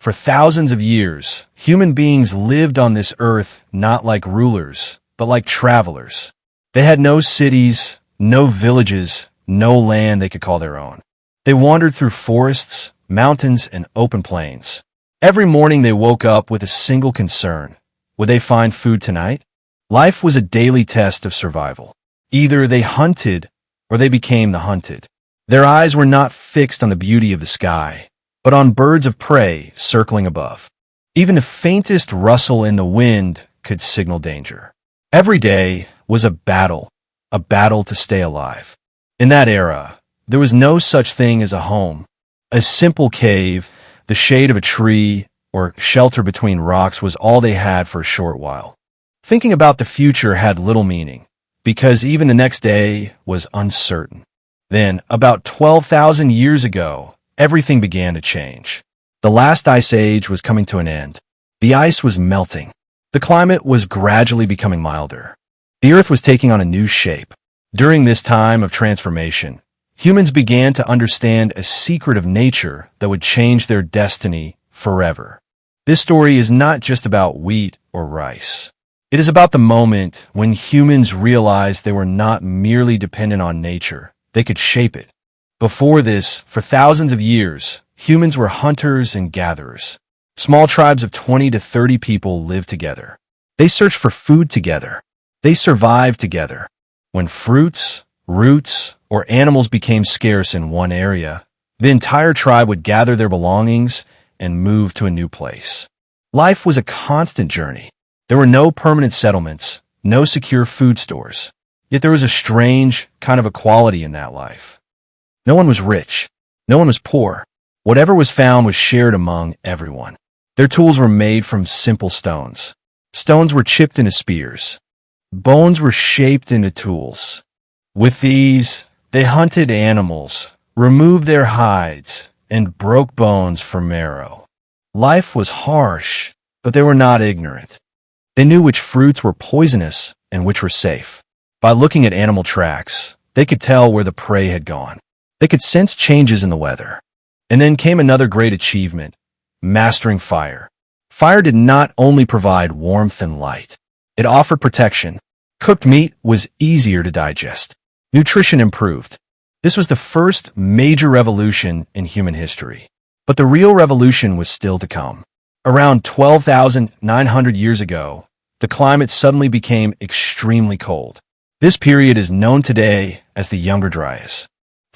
For thousands of years, human beings lived on this earth not like rulers, but like travelers. They had no cities, no villages, no land they could call their own. They wandered through forests, mountains, and open plains. Every morning they woke up with a single concern. Would they find food tonight? Life was a daily test of survival. Either they hunted or they became the hunted. Their eyes were not fixed on the beauty of the sky, but on birds of prey circling above. Even the faintest rustle in the wind could signal danger. Every day was a battle to stay alive. In that era, there was no such thing as a home. A simple cave, the shade of a tree, or shelter between rocks was all they had for a short while. Thinking about the future had little meaning, because even the next day was uncertain. Then, about 12,000 years ago, everything began to change. The last ice age was coming to an end. The ice was melting. The climate was gradually becoming milder. The earth was taking on a new shape. During this time of transformation, humans began to understand a secret of nature that would change their destiny forever. This story is not just about wheat or rice. It is about the moment when humans realized they were not merely dependent on nature. They could shape it. Before this, for thousands of years, humans were hunters and gatherers. Small tribes of 20 to 30 people lived together. They searched for food together. They survived together. When fruits, roots, or animals became scarce in one area, the entire tribe would gather their belongings and move to a new place. Life was a constant journey. There were no permanent settlements, no secure food stores. Yet there was a strange kind of equality in that life. No one was rich. No one was poor. Whatever was found was shared among everyone. Their tools were made from simple stones. Stones were chipped into spears. Bones were shaped into tools. With these, they hunted animals, removed their hides, and broke bones for marrow. Life was harsh, but they were not ignorant. They knew which fruits were poisonous and which were safe. By looking at animal tracks, they could tell where the prey had gone. They could sense changes in the weather. And then came another great achievement, mastering fire. Fire did not only provide warmth and light. It offered protection. Cooked meat was easier to digest. Nutrition improved. This was the first major revolution in human history. But the real revolution was still to come. Around 12,900 years ago, the climate suddenly became extremely cold. This period is known today as the Younger Dryas.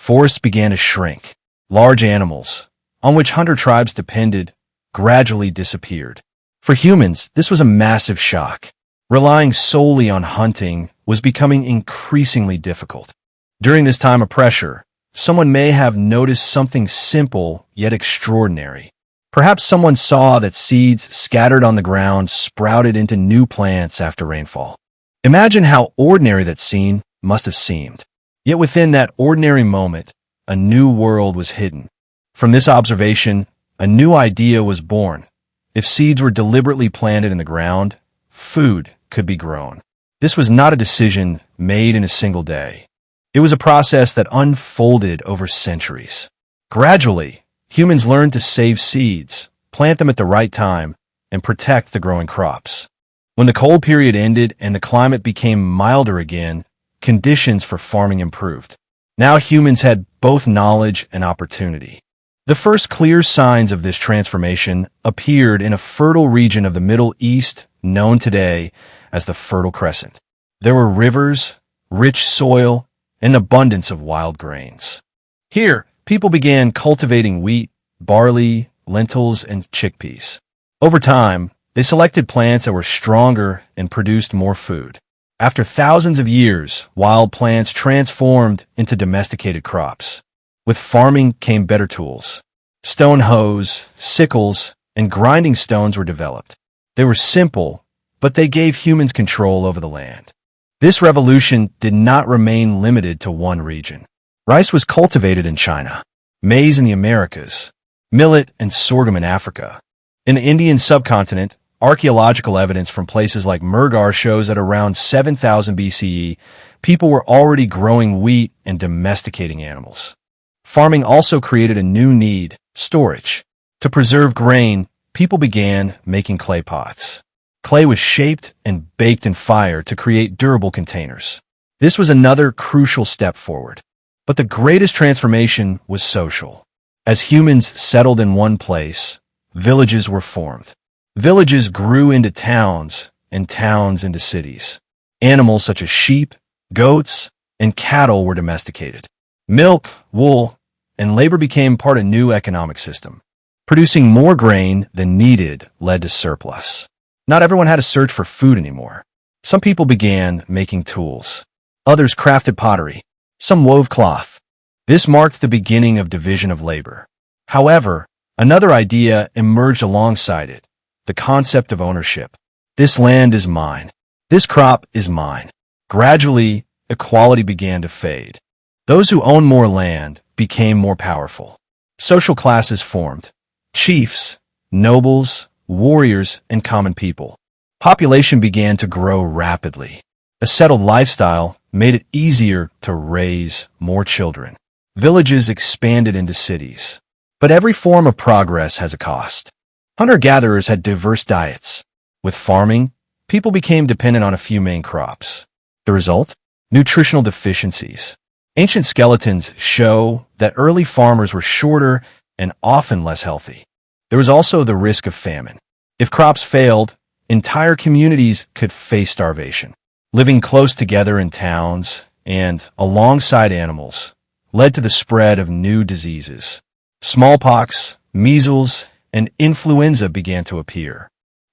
Forests began to shrink. Large animals, on which hunter tribes depended, gradually disappeared. For humans, this was a massive shock. Relying solely on hunting was becoming increasingly difficult. During this time of pressure, someone may have noticed something simple yet extraordinary. Perhaps someone saw that seeds scattered on the ground sprouted into new plants after rainfall. Imagine how ordinary that scene must have seemed. Yet within that ordinary moment, a new world was hidden. From this observation, a new idea was born. If seeds were deliberately planted in the ground, food could be grown. This was not a decision made in a single day. It was a process that unfolded over centuries. Gradually, humans learned to save seeds, plant them at the right time, and protect the growing crops. When the cold period ended and the climate became milder again, conditions for farming improved. Now humans had both knowledge and opportunity. The first clear signs of this transformation appeared in a fertile region of the Middle East known today as the Fertile Crescent. There were rivers, rich soil, and abundance of wild grains. Here, people began cultivating wheat, barley, lentils, and chickpeas. Over time, they selected plants that were stronger and produced more food. After thousands of years, wild plants transformed into domesticated crops. With farming came better tools. Stone hoes, sickles, and grinding stones were developed. They were simple, but they gave humans control over the land. This revolution did not remain limited to one region. Rice was cultivated in China, maize in the Americas, millet and sorghum in Africa. In the Indian subcontinent, archaeological evidence from places like Mehrgarh shows that around 7000 BCE, people were already growing wheat and domesticating animals. Farming also created a new need, storage. To preserve grain, people began making clay pots. Clay was shaped and baked in fire to create durable containers. This was another crucial step forward. But the greatest transformation was social. As humans settled in one place, villages were formed. Villages grew into towns, and towns into cities. Animals such as sheep, goats, and cattle were domesticated. Milk, wool, and labor became part of a new economic system. Producing more grain than needed led to surplus. Not everyone had to search for food anymore. Some people began making tools. Others crafted pottery. Some wove cloth. This marked the beginning of division of labor. However, another idea emerged alongside it, the concept of ownership. This land is mine. This crop is mine. Gradually, equality began to fade. Those who owned more land became more powerful. Social classes formed. Chiefs, nobles, warriors, and common people. Population began to grow rapidly. A settled lifestyle made it easier to raise more children. Villages expanded into cities. But every form of progress has a cost. Hunter-gatherers had diverse diets. With farming, people became dependent on a few main crops. The result? Nutritional deficiencies. Ancient skeletons show that early farmers were shorter and often less healthy. There was also the risk of famine. If crops failed, entire communities could face starvation. Living close together in towns and alongside animals led to the spread of new diseases. Smallpox, measles, and influenza began to appear.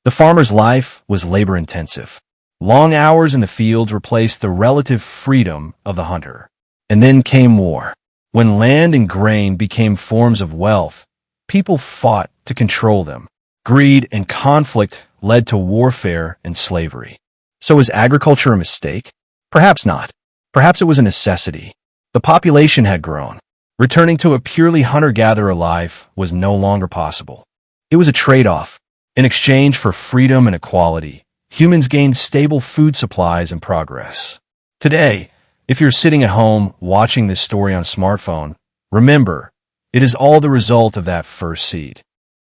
The farmer's life was labor-intensive. Long hours in the fields replaced the relative freedom of the hunter. And then came war. When land and grain became forms of wealth, people fought to control them. Greed and conflict led to warfare and slavery. So was agriculture a mistake? Perhaps not. Perhaps it was a necessity. The population had grown. Returning to a purely hunter-gatherer life was no longer possible. It was a trade-off. In exchange for freedom and equality, humans gained stable food supplies and progress. Today, if you're sitting at home watching this story on a smartphone, remember, it is all the result of that first seed.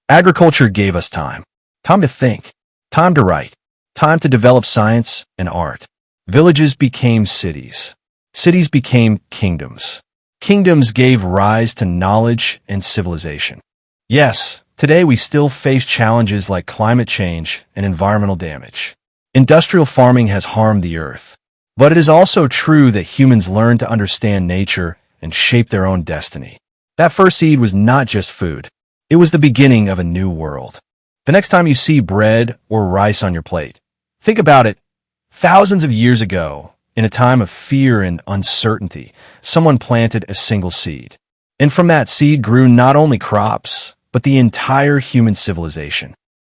Agriculture gave us time. Time to think. Time to write. Time to develop science and art. Villages became cities. Cities became kingdoms. Kingdoms gave rise to knowledge and civilization. Yes, today we still face challenges like climate change and environmental damage. Industrial farming has harmed the earth. But it is also true that humans learn to understand nature and shape their own destiny. That first seed was not just food. It was the beginning of a new world. The next time you see bread or rice on your plate, think about it. Thousands of years ago, in a time of fear and uncertainty, someone planted a single seed. And from that seed grew not only crops, but the entire human civilization.